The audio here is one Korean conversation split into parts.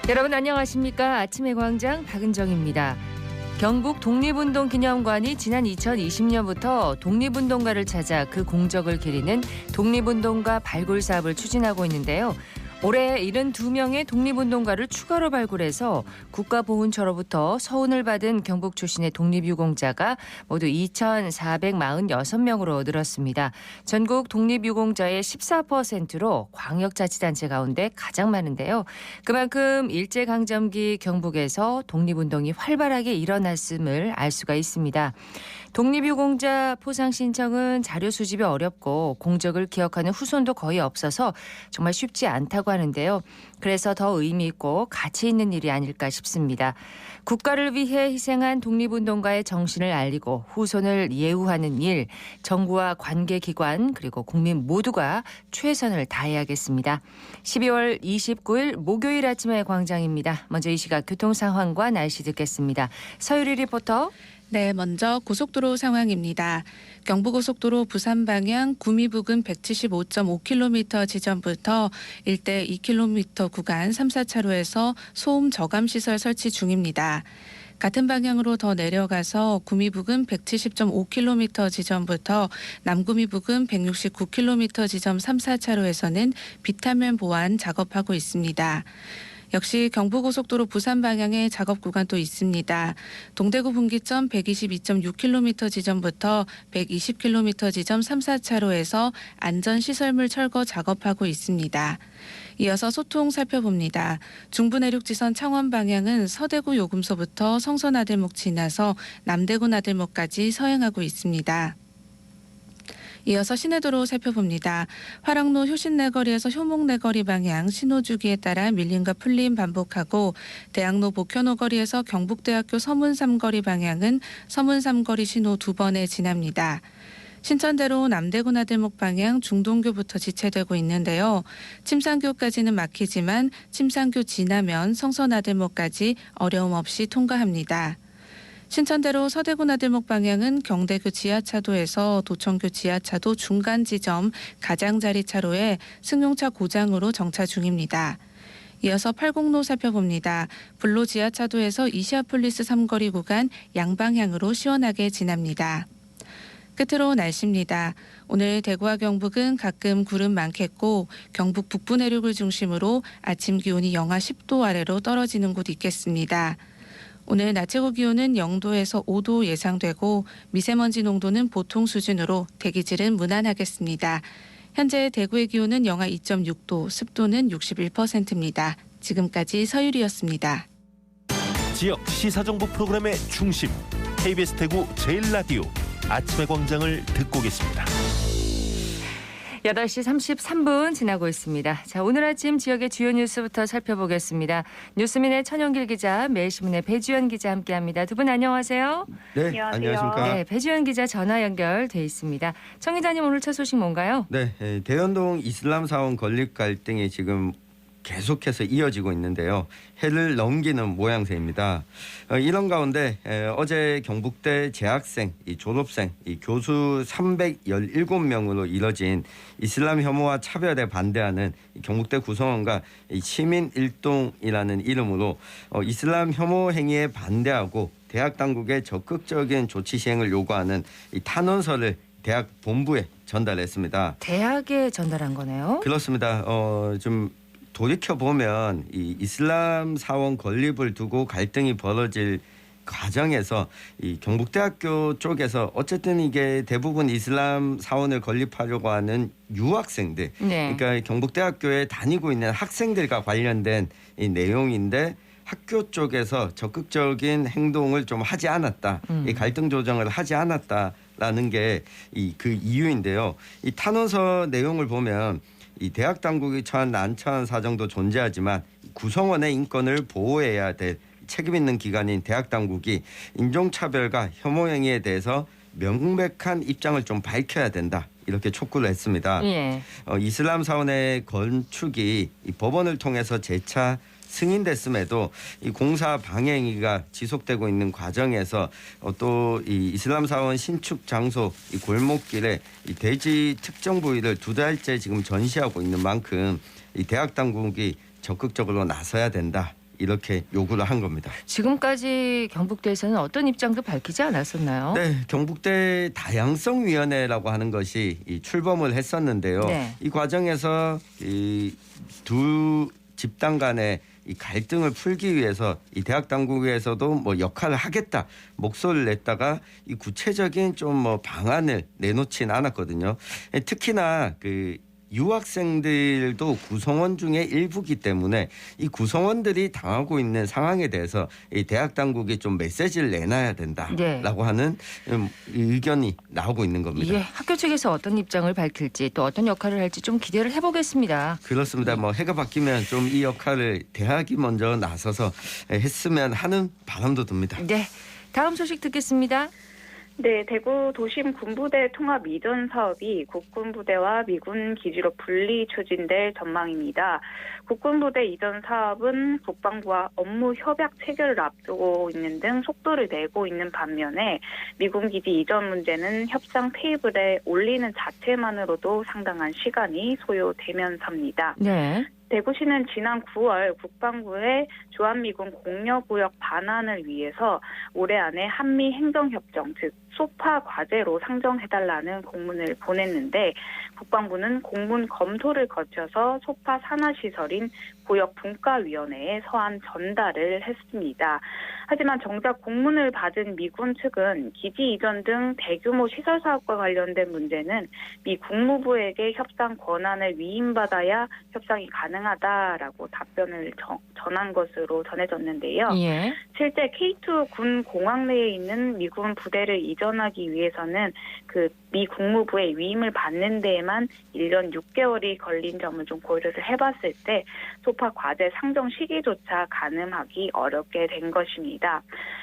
여러분 안녕하십니까? 아침의 광장 박은정입니다. 경북 독립운동기념관이 지난 2020년부터 독립운동가를 찾아 그 공적을 기리는 독립운동가 발굴 사업을 추진하고 있는데요. 올해 72명의 독립운동가를 추가로 발굴해서 국가보훈처로부터 서훈을 받은 경북 출신의 독립유공자가 모두 2,446명으로 늘었습니다. 전국 독립유공자의 14%로 광역자치단체 가운데 가장 많은데요. 그만큼 일제강점기 경북에서 독립운동이 활발하게 일어났음을 알 수가 있습니다. 독립유공자 포상 신청은 자료 수집이 어렵고 공적을 기억하는 후손도 거의 없어서 정말 쉽지 않다고 하는데요. 그래서 더 의미 있고 가치 있는 일이 아닐까 싶습니다. 국가를 위해 희생한 독립운동가의 정신을 알리고 후손을 예우하는 일, 정부와 관계기관 그리고 국민 모두가 최선을 다해야겠습니다. 12월 29일 목요일 아침의 광장입니다. 먼저 이 시각 교통 상황과 날씨 듣겠습니다. 서유리 리포터. 네, 먼저 고속도로 상황입니다. 경부고속도로 부산 방향 구미 부근 175.5km 지점부터 일대 2km 구간 3, 4차로에서 소음 저감 시설 설치 중입니다. 같은 방향으로 더 내려가서 구미 부근 170.5km 지점부터 남구미 부근 169km 지점 3, 4차로에서는 비타면 보완 작업하고 있습니다. 역시 경부고속도로 부산 방향의 작업 구간도 있습니다. 동대구 분기점 122.6km 지점부터 120km 지점 3, 4차로에서 안전시설물 철거 작업하고 있습니다. 이어서 소통 살펴봅니다. 중부내륙지선 창원 방향은 서대구 요금소부터 성서나들목 지나서 남대구 나들목까지 서행하고 있습니다. 이어서 시내도로 살펴봅니다. 화랑로 효신내거리에서 효목내거리 방향 신호주기에 따라 밀림과 풀림 반복하고 대학로 복현호거리에서 경북대학교 서문삼거리 방향은 서문삼거리 신호 2번에 지납니다. 신천대로 남대구 나들목 방향 중동교부터 지체되고 있는데요. 침산교까지는 막히지만 침산교 지나면 성서나들목까지 어려움 없이 통과합니다. 신천대로 서대구 나들목 방향은 경대교 지하차도에서 도청교 지하차도 중간 지점 가장자리 차로에 승용차 고장으로 정차 중입니다. 이어서 팔공로 살펴봅니다. 불로 지하차도에서 이시아폴리스 삼거리 구간 양방향으로 시원하게 지납니다. 끝으로 날씨입니다. 오늘 대구와 경북은 가끔 구름 많겠고 경북 북부 내륙을 중심으로 아침 기온이 영하 10도 아래로 떨어지는 곳 있겠습니다. 오늘 낮 최고 기온은 0도에서 5도 예상되고 미세먼지 농도는 보통 수준으로 대기질은 무난하겠습니다. 현재 대구의 기온은 영하 2.6도, 습도는 61%입니다. 지금까지 서유리였습니다. 지역 시사정보 프로그램의 중심, KBS 대구 제일라디오 아침의 광장을 듣고 계십니다. 8시 33분 지나고 있습니다. 자, 오늘 아침 지역의 주요 뉴스부터 살펴보겠습니다. 뉴스민의 천영길 기자, 매일신문의 배주연 기자 함께합니다. 두 분 안녕하세요. 네, 안녕하세요. 안녕하십니까. 네, 배주연 기자 전화 연결돼 있습니다. 청 기자님 오늘 첫 소식 뭔가요? 네, 대연동 이슬람 사원 건립 갈등이 지금 계속해서 이어지고 있는데요. 해를 넘기는 모양새입니다. 이런 가운데 어제 경북대 재학생, 졸업생, 교수 317명으로 이뤄진 이슬람 혐오와 차별에 반대하는 경북대 구성원과 시민일동이라는 이름으로 이슬람 혐오 행위에 반대하고 대학 당국의 적극적인 조치 시행을 요구하는 탄원서를 대학 본부에 전달했습니다. 대학에 전달한 거네요. 그렇습니다. 좀 돌이켜보면 이 이슬람 사원 건립을 두고 갈등이 벌어질 과정에서 이 경북대학교 쪽에서 어쨌든 이게 대부분 이슬람 사원을 건립하려고 하는 유학생들, 네. 그러니까 경북대학교에 다니고 있는 학생들과 관련된 이 내용인데 학교 쪽에서 적극적인 행동을 좀 하지 않았다, 이 갈등 조정을 하지 않았다라는 게 그 이유인데요. 이 탄원서 내용을 보면 이 대학 당국이 처한 난처한 사정도 존재하지만 구성원의 인권을 보호해야 될 책임 있는 기관인 대학 당국이 인종차별과 혐오 행위에 대해서 명백한 입장을 좀 밝혀야 된다. 이렇게 촉구를 했습니다. 예. 이슬람 사원의 건축이 이 법원을 통해서 재차 승인됐음에도 이 공사 방해행위가 지속되고 있는 과정에서 또 이 이슬람 사원 신축 장소 이 골목길에 이 대지 특정 부위를 2달째 지금 전시하고 있는 만큼 이 대학 당국이 적극적으로 나서야 된다. 이렇게 요구를 한 겁니다. 지금까지 경북대에서는 어떤 입장도 밝히지 않았었나요? 네, 경북대 다양성위원회라고 하는 것이 이 출범을 했었는데요. 네. 이 과정에서 이 두 집단 간의 이 갈등을 풀기 위해서 이 대학 당국에서도 뭐 역할을 하겠다 목소리를 냈다가 이 구체적인 좀 뭐 방안을 내놓지는 않았거든요. 특히나 그 유학생들도 구성원 중에 일부기 때문에 이 구성원들이 당하고 있는 상황에 대해서 이 대학 당국이 좀 메시지를 내놔야 된다라고 네. 하는 의견이 나오고 있는 겁니다. 예, 학교 측에서 어떤 입장을 밝힐지 또 어떤 역할을 할지 좀 기대를 해보겠습니다. 그렇습니다. 뭐 해가 바뀌면 좀 이 역할을 대학이 먼저 나서서 했으면 하는 바람도 듭니다. 네, 다음 소식 듣겠습니다. 네, 대구 도심 군부대 통합 이전 사업이 국군부대와 미군 기지로 분리 추진될 전망입니다. 국군부대 이전 사업은 국방부와 업무 협약 체결을 앞두고 있는 등 속도를 내고 있는 반면에 미군 기지 이전 문제는 협상 테이블에 올리는 자체만으로도 상당한 시간이 소요되면서입니다. 네. 대구시는 지난 9월 국방부의 주한미군 공여구역 반환을 위해서 올해 안에 한미 행정협정 즉 소파 과제로 상정해달라는 공문을 보냈는데 국방부는 공문 검토를 거쳐서 소파 산하시설인 구역분과위원회에 서한 전달을 했습니다. 하지만 정작 공문을 받은 미군 측은 기지 이전 등 대규모 시설 사업과 관련된 문제는 미 국무부에게 협상 권한을 위임받아야 협상이 가능하다라고 답변을 전한 것으로 전해졌는데요. 예. 실제 K2 군 공항 내에 있는 미군 부대를 이전하기 위해서는 그 미 국무부의 위임을 받는 데에만 1년 6개월이 걸린 점을 좀 고려를 해봤을 때 소파 과제 상정 시기조차 가늠하기 어렵게 된 것입니다.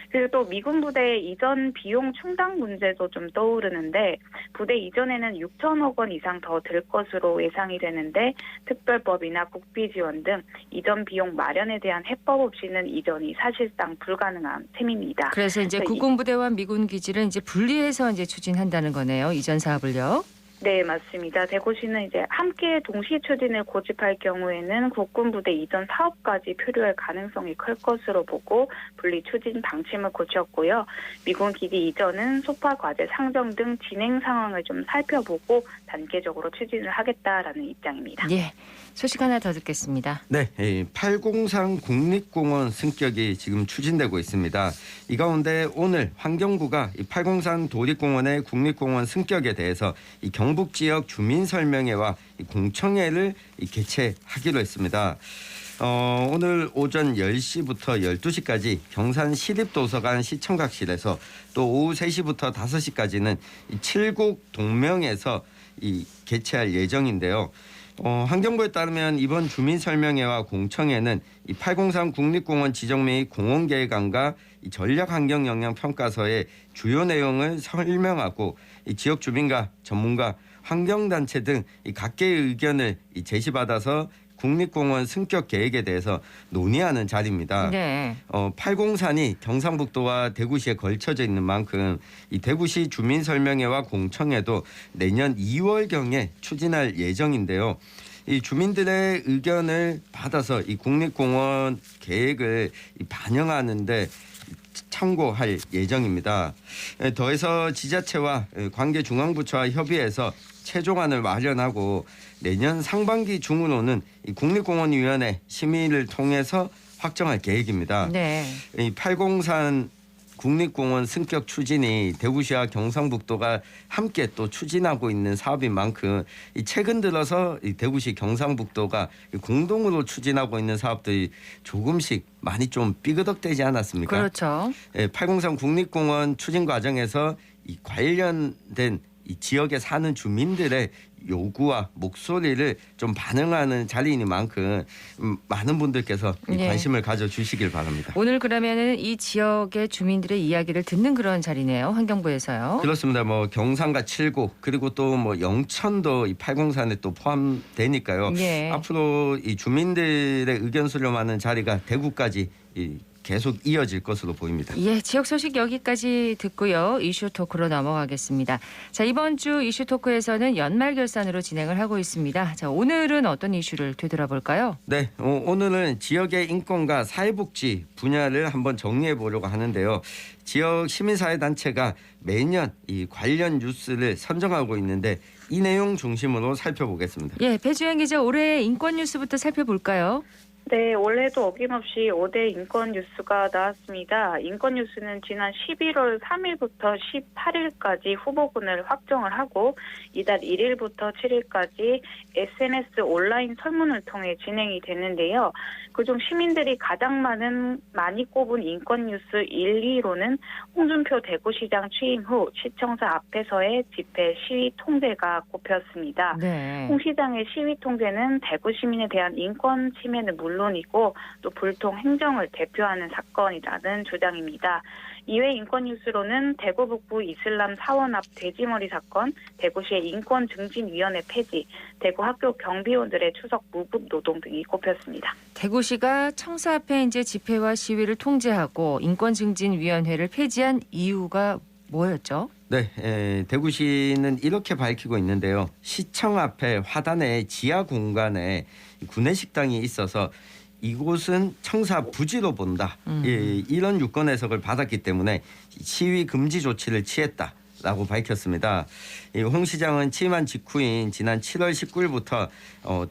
그리고 또 미군 부대 이전 비용 충당 문제도 좀 떠오르는데 부대 이전에는 6천억 원 이상 더 들 것으로 예상이 되는데 특별법이나 국비 지원 등 이전 비용 마련에 대한 해법 없이는 이전이 사실상 불가능한 셈입니다. 그래서 이제 국군부대와 미군 기지를 이제 분리해서 이제 추진한다는 거네요. 이전 사업을요. 네, 맞습니다. 대구시는 이제 함께 동시 추진을 고집할 경우에는 국군부대 이전 사업까지 표류할 가능성이 클 것으로 보고 분리 추진 방침을 고쳤고요. 미군 기지 이전은 소파 과제 상정 등 진행 상황을 좀 살펴보고 단계적으로 추진을 하겠다라는 입장입니다. 예, 소식 하나 더 듣겠습니다. 네, 803 국립공원 승격이 지금 추진되고 있습니다. 이 가운데 오늘 환경부가 이 803 도립공원의 국립공원 승격에 대해서 이 경북 지역 주민 설명회와 이 공청회를 개최하기로 했습니다. 오늘 오전 10시부터 12시까지 경산 시립도서관 시청각실에서 또 오후 3시부터 5시까지는 이 7곡 동명에서 이 개최할 예정인데요. 환경부에 따르면 이번 주민 설명회와 공청회는 이 803 국립공원 지정 및 공원계획안과 이 전략 환경 영향 평가서의 주요 내용을 설명하고 이 지역 주민과 전문가, 환경단체 등 이 각계의 의견을 이 제시받아서 국립공원 승격 계획에 대해서 논의하는 자리입니다. 네. 803이 경상북도와 대구시에 걸쳐져 있는 만큼 이 대구시 주민설명회와 공청회도 내년 2월경에 추진할 예정인데요. 이 주민들의 의견을 받아서 이 국립공원 계획을 반영하는데 참고할 예정입니다. 더해서 지자체와 관계 중앙부처와 협의해서 최종안을 마련하고 내년 상반기 중으로는 이 국립공원위원회 심의를 통해서 확정할 계획입니다. 네. 이 803 국립공원 승격 추진이 대구시와 경상북도가 함께 또 추진하고 있는 사업인 만큼 이 최근 들어서 이 대구시 경상북도가 공동으로 추진하고 있는 사업들이 조금씩 많이 좀 삐그덕대지 않았습니까? 그렇죠. 803 국립공원 추진 과정에서 이 관련된 이 지역에 사는 주민들의 요구와 목소리를 좀 반영하는 자리이니만큼 많은 분들께서 이 네. 관심을 가져주시길 바랍니다. 오늘 그러면은 이 지역의 주민들의 이야기를 듣는 그런 자리네요. 환경부에서요. 그렇습니다. 뭐 경산과 칠곡 그리고 또 뭐 영천도 이 803에 또 포함되니까요. 예. 앞으로 이 주민들의 의견 수렴하는 자리가 대구까지 계속 이어질 것으로 보입니다. 예, 지역 소식 여기까지 듣고요. 이슈 토크로 넘어가겠습니다. 자, 이번 주 이슈 토크에서는 연말 결산으로 진행을 하고 있습니다. 자, 오늘은 어떤 이슈를 되돌아볼까요? 네, 오늘은 지역의 인권과 사회복지 분야를 한번 정리해 보려고 하는데요. 지역 시민사회단체가 매년 이 관련 뉴스를 선정하고 있는데 이 내용 중심으로 살펴보겠습니다. 예, 배주영 기자 올해의 인권 뉴스부터 살펴볼까요? 네, 올해도 어김없이 5대 인권 뉴스가 나왔습니다. 인권 뉴스는 지난 11월 3일부터 18일까지 후보군을 확정을 하고 이달 1일부터 7일까지 SNS 온라인 설문을 통해 진행이 됐는데요. 그중 시민들이 가장 많이 꼽은 인권 뉴스 1, 2위로는 홍준표 대구시장 취임 후 시청사 앞에서의 집회 시위 통제가 꼽혔습니다. 네. 홍 시장의 시위 통제는 대구 시민에 대한 인권 침해는 물론이고 또 불통 행정을 대표하는 사건이라는 주장입니다. 이외 인권 뉴스로는 대구 북부 이슬람 사원 앞 돼지머리 사건, 대구시의 인권증진위원회 폐지, 대구 학교 경비원들의 추석 무급 노동 등이 꼽혔습니다. 대구시가 청사 앞에 이제 집회와 시위를 통제하고 인권증진위원회를 폐지한 이유가 뭐였죠? 네, 대구시는 이렇게 밝히고 있는데요. 시청 앞에 화단의 지하 공간에 구내식당이 있어서 이곳은 청사 부지로 본다. 이런 유권 해석을 받았기 때문에 시위 금지 조치를 취했다라고 밝혔습니다. 홍 시장은 취임한 직후인 지난 7월 19일부터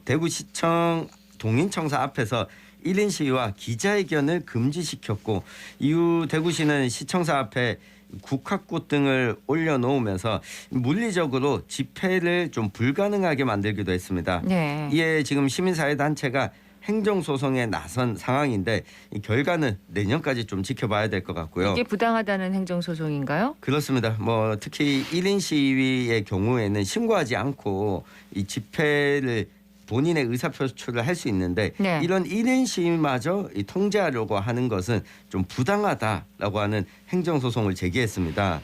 대구시청 동인청사 앞에서 1인 시위와 기자회견을 금지시켰고 이후 대구시는 시청사 앞에 국화꽃 등을 올려놓으면서 물리적으로 집회를 좀 불가능하게 만들기도 했습니다. 네. 이에 지금 시민사회단체가 행정소송에 나선 상황인데 이 결과는 내년까지 좀 지켜봐야 될 것 같고요. 이게 부당하다는 행정소송인가요? 그렇습니다. 특히 1인 시위의 경우에는 신고하지 않고 이 집회를 본인의 의사표출을 할 수 있는데 네. 이런 1인 시위마저 통제하려고 하는 것은 좀 부당하다라고 하는 행정소송을 제기했습니다.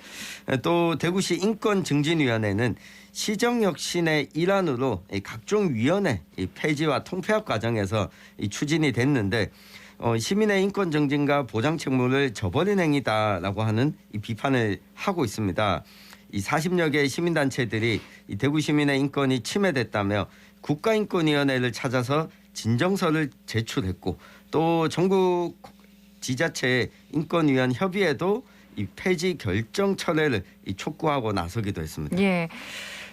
또 대구시 인권증진위원회는 시정혁신의 일환으로 각종 위원회 폐지와 통폐합 과정에서 추진이 됐는데 시민의 인권 증진과 보장 책무를 저버린 행위다라고 하는 이 비판을 하고 있습니다. 이 40여 개의 시민단체들이 이 대구 시민의 인권이 침해됐다며 국가인권위원회를 찾아서 진정서를 제출했고 또 전국 지자체 인권위원 협의회도 이 폐지 결정 철회를 촉구하고 나서기도 했습니다. 예.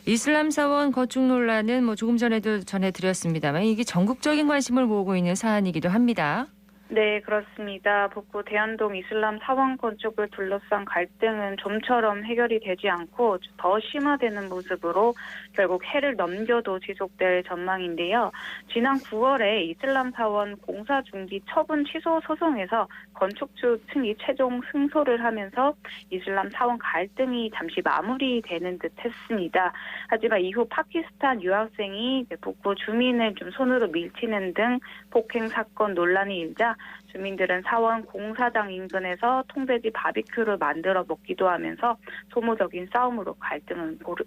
이슬람 사원 거축 논란은 조금 전에도 전해드렸습니다만 이게 전국적인 관심을 모으고 있는 사안이기도 합니다. 네, 그렇습니다. 북구 대연동 이슬람 사원 건축을 둘러싼 갈등은 좀처럼 해결이 되지 않고 더 심화되는 모습으로 결국 해를 넘겨도 지속될 전망인데요. 지난 9월에 이슬람 사원 공사 중지 처분 취소 소송에서 건축주 측이 최종 승소를 하면서 이슬람 사원 갈등이 잠시 마무리되는 듯 했습니다. 하지만 이후 파키스탄 유학생이 북구 주민을 좀 손으로 밀치는 등 폭행 사건 논란이 일자 주민들은 사원 공사장 인근에서 통돼지 바비큐를 만들어 먹기도 하면서 소모적인 싸움으로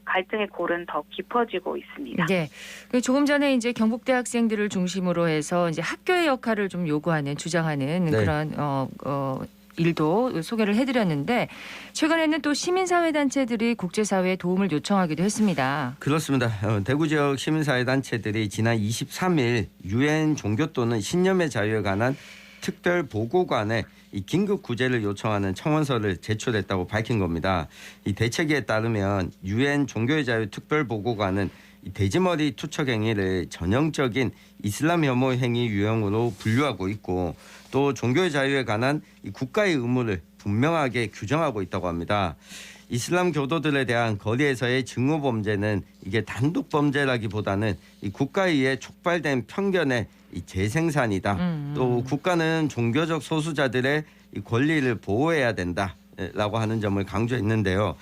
갈등의 골은 더 깊어지고 있습니다. 네. 조금 전에 이제 경북대 학생들을 중심으로 해서 이제 학교의 역할을 좀 요구하는 주장하는 네. 그런 일도 소개를 해드렸는데 최근에는 또 시민사회단체들이 국제사회에 도움을 요청하기도 했습니다. 그렇습니다. 대구 지역 시민사회단체들이 지난 23일 유엔 종교 또는 신념의 자유에 관한 특별 보고관에 이 긴급 구제를 요청하는 청원서를 제출했다고 밝힌 겁니다. 이 대책에 따르면 유엔 종교의 자유 특별 보고관은 이 돼지머리 투척 행위를 전형적인 이슬람 혐오 행위 유형으로 분류하고 있고 또 종교의 자유에 관한 이 국가의 의무를 분명하게 규정하고 있다고 합니다. 이슬람 교도들에 대한 거리에서의 증오 범죄는 이게 단독 범죄라기보다는 이 국가에 의해 촉발된 편견의 이 재생산이다. 또 국가는 종교적 소수자들의 이 권리를 보호해야 된다라고 하는 점을 강조했는데요.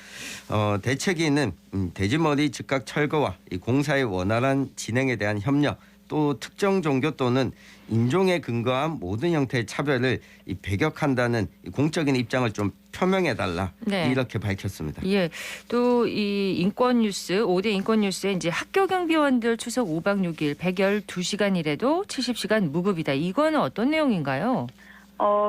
대책위는 돼지머리 즉각 철거와 이 공사의 원활한 진행에 대한 협력, 또 특정 종교 또는 인종에 근거한 모든 형태의 차별을 배격한다는 공적인 입장을 좀 표명해달라. 네. 이렇게 밝혔습니다. 예, 또 이 인권 뉴스 5대 인권 뉴스에 이제 학교 경비원들 추석 5박 6일 112시간 일해도 70시간 무급이다. 이거는 어떤 내용인가요?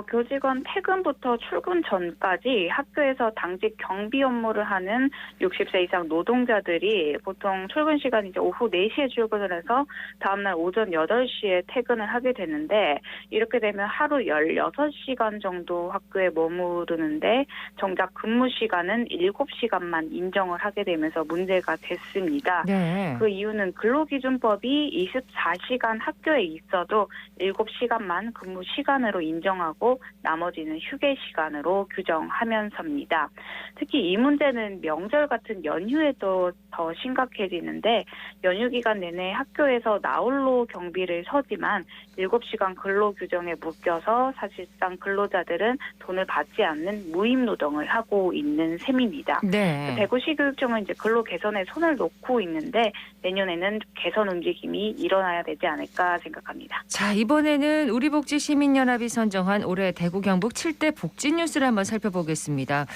교직원 퇴근부터 출근 전까지 학교에서 당직 경비 업무를 하는 60세 이상 노동자들이 보통 출근 시간이 이제 오후 4시에 출근을 해서 다음날 오전 8시에 퇴근을 하게 되는데 이렇게 되면 하루 16시간 정도 학교에 머무르는데 정작 근무 시간은 7시간만 인정을 하게 되면서 문제가 됐습니다. 네. 그 이유는 근로기준법이 24시간 학교에 있어도 7시간만 근무 시간으로 인정하고 나머지는 휴게 시간으로 규정하면서입니다. 특히 이 문제는 명절 같은 연휴에도 더 심각해지는데 연휴 기간 내내 학교에서 나홀로 경비를 서지만 7시간 근로 규정에 묶여서 사실상 근로자들은 돈을 받지 않는 무임 노동을 하고 있는 셈입니다. 네. 대구시교육청은 이제 근로 개선에 손을 놓고 있는데 내년에는 개선 움직임이 일어나야 되지 않을까 생각합니다. 자, 이번에는 우리복지시민연합이 선정한 올해 대구 경북 7대 복지 뉴스를 한번 살펴보겠습니다.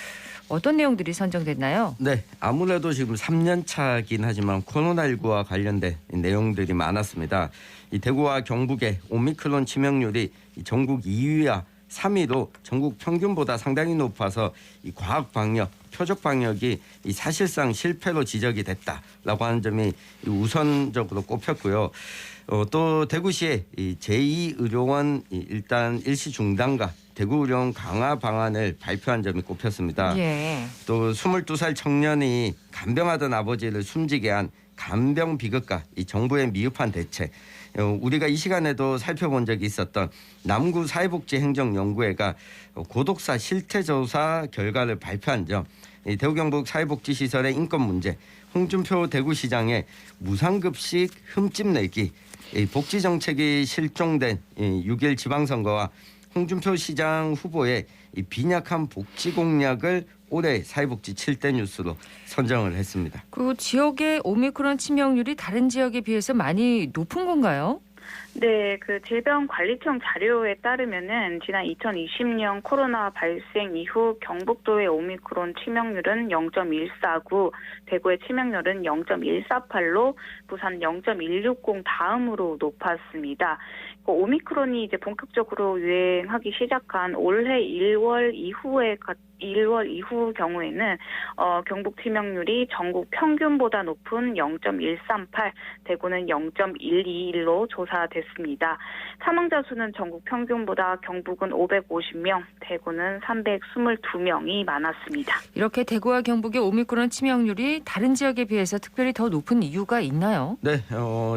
어떤 내용들이 선정됐나요? 네, 아무래도 지금 3년 차긴 하지만 코로나19와 관련된 내용들이 많았습니다. 이 대구와 경북의 오미크론 치명률이 전국 2위와 3위로 전국 평균보다 상당히 높아서 이 과학 방역, 표적 방역이 이 사실상 실패로 지적이 됐다라고 하는 점이 우선적으로 꼽혔고요. 또 대구시의 이 제2의료원 일단 일시 중단과 대구의료원 강화 방안을 발표한 점이 꼽혔습니다. 예. 또 22살 청년이 간병하던 아버지를 숨지게 한 간병 비극과 이 정부의 미흡한 대책, 우리가 이 시간에도 살펴본 적이 있었던 남구 사회복지행정연구회가 고독사 실태조사 결과를 발표한 점, 대구 경북 사회복지시설의 인권 문제, 홍준표 대구시장의 무상급식 흠집 내기, 복지정책이 실종된 6.1 지방선거와 홍준표 시장 후보의 빈약한 복지 공약을 올해 사회복지 7대 뉴스로 선정을 했습니다. 그 지역의 오미크론 치명률이 다른 지역에 비해서 많이 높은 건가요? 네, 그 질병관리청 자료에 따르면은 지난 2020년 코로나 발생 이후 경북도의 오미크론 치명률은 0.149, 대구의 치명률은 0.148로 부산 0.160 다음으로 높았습니다. 오미크론이 이제 본격적으로 유행하기 시작한 올해 1월 이후 경우에는 경북 치명률이 전국 평균보다 높은 0.138, 대구는 0.121로 조사됐습니다. 사망자 수는 전국 평균보다 경북은 550명, 대구는 322명이 많았습니다. 이렇게 대구와 경북의 오미크론 치명률이 다른 지역에 비해서 특별히 더 높은 이유가 있나요? 네,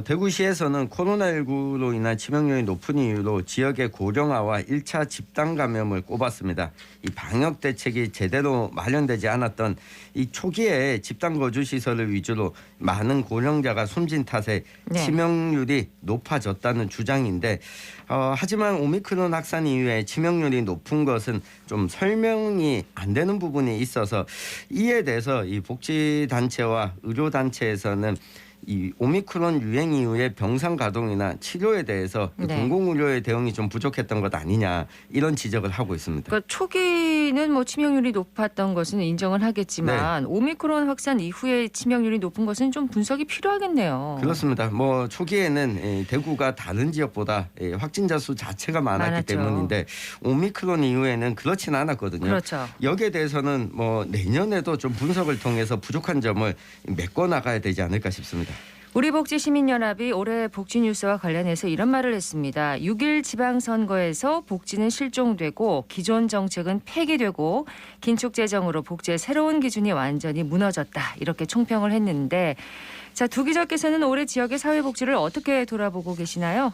대구시에서는 코로나19로 인한 치명률이 높은 이유로 지역의 고령화와 1차 집단 감염을 꼽았습니다. 이 방역 대책이 제대로 마련되지 않았던 이 초기에 집단 거주 시설을 위주로 많은 고령자가 숨진 탓에 네. 치명률이 높아졌다는 주장인데 하지만 오미크론 확산 이후에 치명률이 높은 것은 좀 설명이 안 되는 부분이 있어서 이에 대해서 이 복지단체와 의료단체에서는 이 오미크론 유행 이후에 병상 가동이나 치료에 대해서 네. 공공의료의 대응이 좀 부족했던 것 아니냐 이런 지적을 하고 있습니다. 그러니까 초기는 뭐 치명률이 높았던 것은 인정을 하겠지만 오미크론 확산 이후에 치명률이 높은 것은 좀 분석이 필요하겠네요. 그렇습니다. 뭐 초기에는 대구가 다른 지역보다 확진자 수 자체가 많았기 많았죠. 때문인데 오미크론 이후에는 그렇지는 않았거든요. 그렇죠. 여기에 대해서는 뭐 내년에도 좀 분석을 통해서 부족한 점을 메꿔 나가야 되지 않을까 싶습니다. 우리복지시민연합이 올해 복지 뉴스와 관련해서 이런 말을 했습니다. 6.1 지방선거에서 복지는 실종되고 기존 정책은 폐기되고 긴축 재정으로 복지의 새로운 기준이 완전히 무너졌다. 이렇게 총평을 했는데 자, 두 기자께서는 올해 지역의 사회복지를 어떻게 돌아보고 계시나요?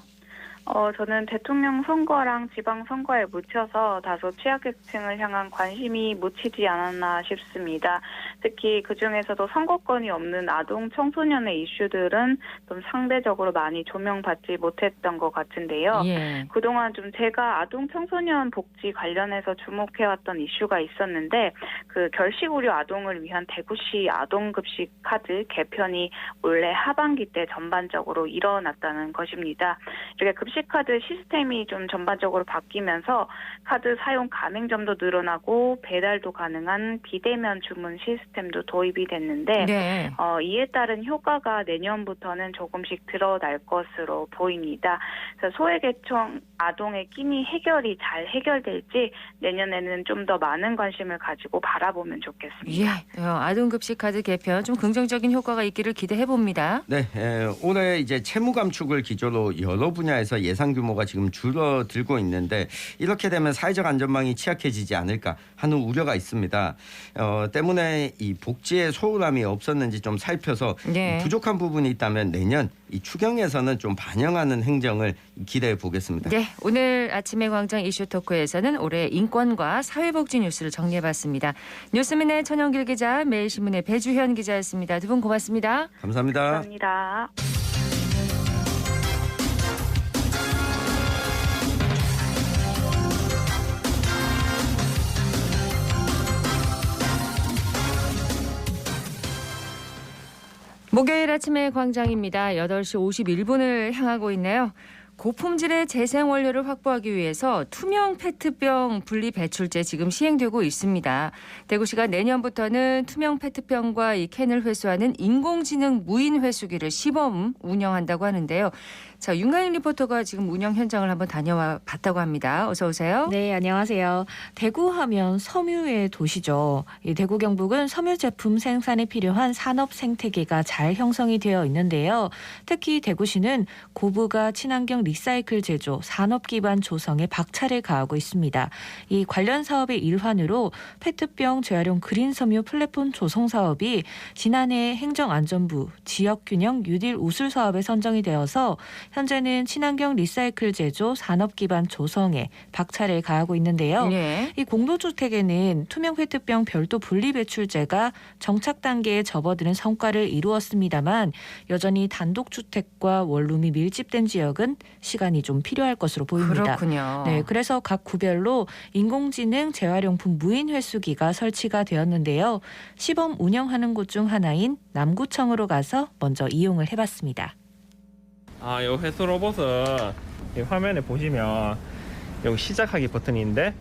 저는 대통령 선거랑 지방선거에 묻혀서 다소 취약계층을 향한 관심이 묻히지 않았나 싶습니다. 특히 그중에서도 선거권이 없는 아동 청소년의 이슈들은 좀 상대적으로 많이 조명받지 못했던 것 같은데요. 예. 그동안 좀 제가 아동 청소년 복지 관련해서 주목해왔던 이슈가 있었는데 그 결식 우려 아동을 위한 대구시 아동급식 카드 개편이 올해 하반기 때 전반적으로 일어났다는 것입니다. 이렇게 급식 급식카드 시스템이 좀 전반적으로 바뀌면서 카드 사용 가맹점도 늘어나고 배달도 가능한 비대면 주문 시스템도 도입이 됐는데 네. 이에 따른 효과가 내년부터는 조금씩 드러날 것으로 보입니다. 그래서 소외계층 아동의 끼니 해결이 잘 해결될지 내년에는 좀 더 많은 관심을 가지고 바라보면 좋겠습니다. 예. 아동급식 카드 개편 좀 긍정적인 효과가 있기를 기대해 봅니다. 네, 올해 이제 채무 감축을 기조로 여러 분야에서 예산 규모가 지금 줄어들고 있는데 이렇게 되면 사회적 안전망이 취약해지지 않을까 하는 우려가 있습니다. 때문에 이 복지의 소홀함이 없었는지 좀 살펴서 네. 부족한 부분이 있다면 내년 이 추경에서는 좀 반영하는 행정을 기대해 보겠습니다. 네, 오늘 아침의 광장 이슈 토크에서는 올해 인권과 사회복지 뉴스를 정리해봤습니다. 뉴스민의 천영길 기자, 매일신문의 배주현 기자였습니다. 두 분 고맙습니다. 감사합니다. 감사합니다. 목요일 아침의 광장입니다. 8시 51분을 향하고 있네요. 고품질의 재생원료를 확보하기 위해서 투명 페트병 분리 배출제 지금 시행되고 있습니다. 대구시가 내년부터는 투명 페트병과 이 캔을 회수하는 인공지능 무인 회수기를 시범 운영한다고 하는데요. 자, 윤가인 리포터가 지금 운영 현장을 한번 다녀와 봤다고 합니다. 어서 오세요. 네, 안녕하세요. 대구 하면 섬유의 도시죠. 이 대구 경북은 섬유 제품 생산에 필요한 산업 생태계가 잘 형성이 되어 있는데요. 특히 대구시는 고부가 친환경 리사이클 제조, 산업 기반 조성에 박차를 가하고 있습니다. 이 관련 사업의 일환으로 페트병 재활용 그린 섬유 플랫폼 조성 사업이 지난해 행정안전부 지역균형 뉴딜 우수 사업에 선정이 되어서 현재는 친환경 리사이클 제조 산업 기반 조성에 박차를 가하고 있는데요. 네. 이 공동주택에는 투명 페트병 별도 분리 배출제가 정착 단계에 접어드는 성과를 이루었습니다만 여전히 단독주택과 원룸이 밀집된 지역은 시간이 좀 필요할 것으로 보입니다. 그렇군요. 네, 그래서 각 구별로 인공지능 재활용품 무인 회수기가 설치가 되었는데요. 시범 운영하는 곳 중 하나인 남구청으로 가서 먼저 이용을 해봤습니다. 이 회수 로봇은 이 화면에 보시면 여기 시작하기 버튼인데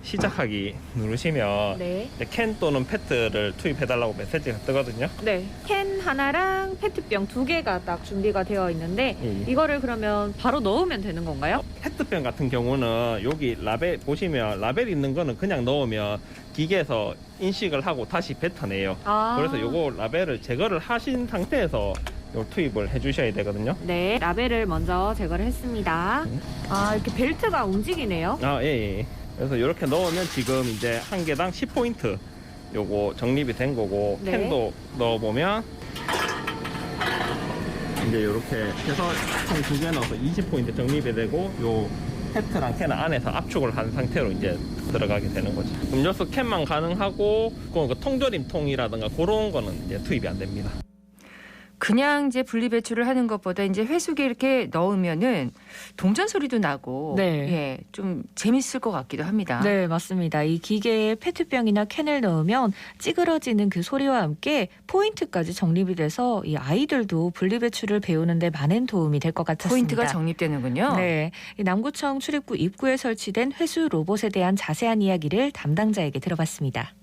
시작하기 누르시면 네. 이제 캔 또는 페트를 투입해달라고 메시지가 뜨거든요. 네. 캔 하나랑 페트병 2개가 딱 준비가 되어 있는데 이거를 그러면 바로 넣으면 되는 건가요? 페트병 같은 경우는 여기 라벨 보시면 라벨 있는 거는 그냥 넣으면 기계에서 인식을 하고 다시 뱉어내요. 그래서 요거 라벨을 제거를 하신 상태에서 요 투입을 해주셔야 되거든요. 네. 라벨을 먼저 제거를 했습니다. 이렇게 벨트가 움직이네요. 예. 그래서 이렇게 넣으면 지금 이제 한 개당 10포인트 요거 적립이 된 거고 네. 캔도 넣어보면 이제 이렇게 해서 총 2개 넣어서 20포인트 적립이 되고 요 페트랑 캔은 안에서 압축을 한 상태로 이제 들어가게 되는 거죠. 음료수 캔만 가능하고 그 통조림 통이라든가 그런 거는 이제 투입이 안 됩니다. 그냥 이제 분리 배출을 하는 것보다 이제 회수기에 이렇게 넣으면은 동전 소리도 나고 네. 예, 좀 재밌을 것 같기도 합니다. 네, 맞습니다. 이 기계에 페트병이나 캔을 넣으면 찌그러지는 그 소리와 함께 포인트까지 적립이 돼서 이 아이들도 분리배출을 배우는 데 많은 도움이 될 것 같았습니다. 포인트가 적립되는군요. 네, 이 남구청 출입구 입구에 설치된 회수 로봇에 대한 자세한 이야기를 담당자에게 들어봤습니다.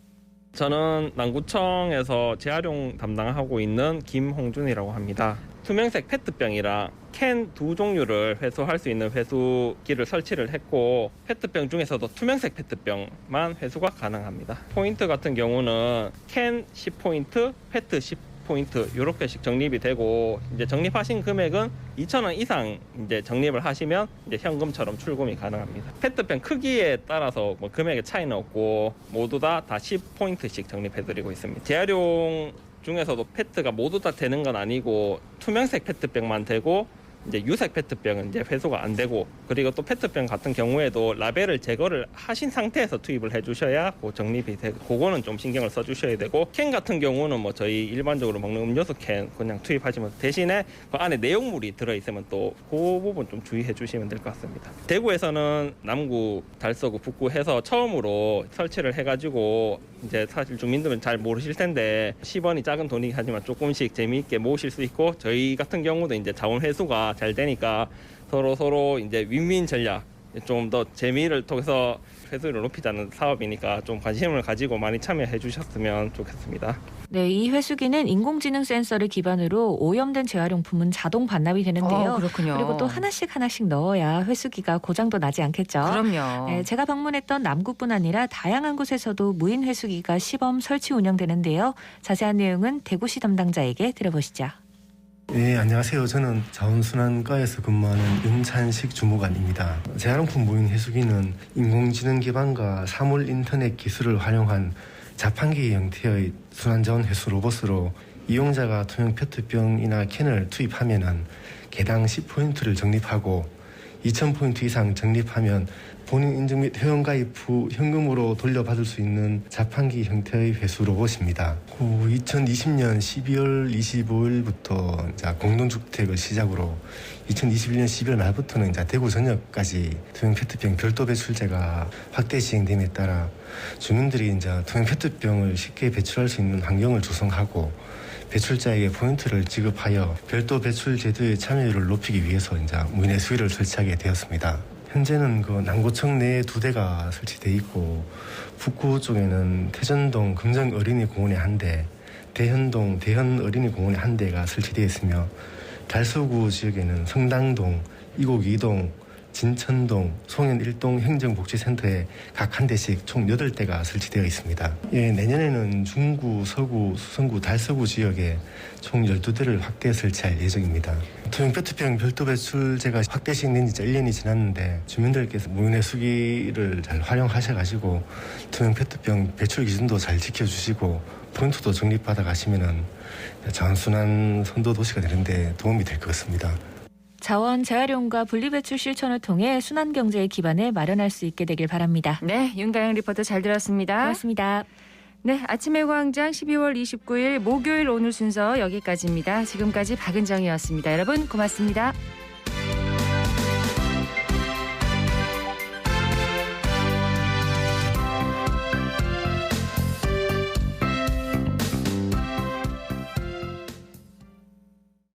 저는 남구청에서 재활용 담당하고 있는 김홍준이라고 합니다. 투명색 페트병이랑 캔 2종류를 회수할 수 있는 회수기를 설치를 했고 페트병 중에서도 투명색 페트병만 회수가 가능합니다. 포인트 같은 경우는 캔 10포인트, 페트 10포인트 이렇게씩 적립이 되고 이제 적립하신 금액은 2,000원 이상 이제 적립을 하시면 이제 현금처럼 출금이 가능합니다. 페트병 크기에 따라서 뭐 금액의 차이는 없고 모두 다 10포인트씩 적립해드리고 있습니다. 재활용 중에서도 페트가 모두 다 되는 건 아니고 투명색 페트병만 되고 이제 유색 페트병은 이제 회수가 안 되고 그리고 또 페트병 같은 경우에도 라벨을 제거를 하신 상태에서 투입을 해주셔야 그 적립이 되고 그거는 좀 신경을 써주셔야 되고 캔 같은 경우는 뭐 저희 일반적으로 먹는 음료수 캔 그냥 투입하시면 대신에 그 안에 내용물이 들어있으면 또 그 부분 좀 주의해 주시면 될 것 같습니다. 대구에서는 남구, 달서구, 북구 해서 처음으로 설치를 해가지고 이제 사실 주민들은 잘 모르실 텐데 10원이 작은 돈이긴 하지만 조금씩 재미있게 모으실 수 있고 저희 같은 경우도 이제 자원 회수가 잘 되니까 서로 이제 윈윈 전략, 좀 더 재미를 통해서 회수율을 높이자는 사업이니까 좀 관심을 가지고 많이 참여해 주셨으면 좋겠습니다. 네, 이 회수기는 인공지능 센서를 기반으로 오염된 재활용품은 자동 반납이 되는데요. 그렇군요. 그리고 또 하나씩 넣어야 회수기가 고장도 나지 않겠죠. 그럼요. 네, 제가 방문했던 남구뿐 아니라 다양한 곳에서도 무인 회수기가 시범 설치 운영되는데요. 자세한 내용은 대구시 담당자에게 들어보시죠. 네, 안녕하세요. 저는 자원순환과에서 근무하는 윤찬식 주무관입니다. 재활용품 무인 회수기는 인공지능 기반과 사물 인터넷 기술을 활용한 자판기 형태의 순환자원 회수 로봇으로 이용자가 투명 페트병이나 캔을 투입하면 개당 10포인트를 적립하고 2,000포인트 이상 적립하면 본인 인증 및 회원가입 후 현금으로 돌려받을 수 있는 자판기 형태의 회수 로봇입니다. 2020년 12월 25일부터 공동주택을 시작으로 2021년 12월 말부터는 대구 전역까지 투명 페트병 별도 배출제가 확대 시행됨에 따라 주민들이 투명 페트병을 쉽게 배출할 수 있는 환경을 조성하고 배출자에게 포인트를 지급하여 별도 배출 제도의 참여율을 높이기 위해서 무인 회수기를 설치하게 되었습니다. 현재는 남구청 내에 2대가 설치되어 있고 북구 쪽에는 태전동 금정 어린이 공원에 1대, 대현동 대현 어린이 공원에 1대가 설치되어 있으며 달서구 지역에는 성당동, 이곡 2동, 진천동, 송현 1동 행정복지센터에 각 1대씩 총 8대가 설치되어 있습니다. 내년에는 중구, 서구, 수성구, 달서구 지역에 총 12대를 확대 설치할 예정입니다. 투명 페트병 별도 배출제가 확대 시행된 지 1년이 지났는데 주민들께서 무인 회수기를 잘 활용하셔가지고 투명 페트병 배출 기준도 잘 지켜주시고 포인트도 적립받아 가시면은 자원순환 선도 도시가 되는데 도움이 될 것 같습니다. 자원 재활용과 분리배출 실천을 통해 순환경제의 기반을 마련할 수 있게 되길 바랍니다. 네, 윤가영 리포터 잘 들었습니다. 고맙습니다. 네, 아침의 광장 12월 29일 목요일 오늘 순서 여기까지입니다. 지금까지 박은정이었습니다. 여러분 고맙습니다.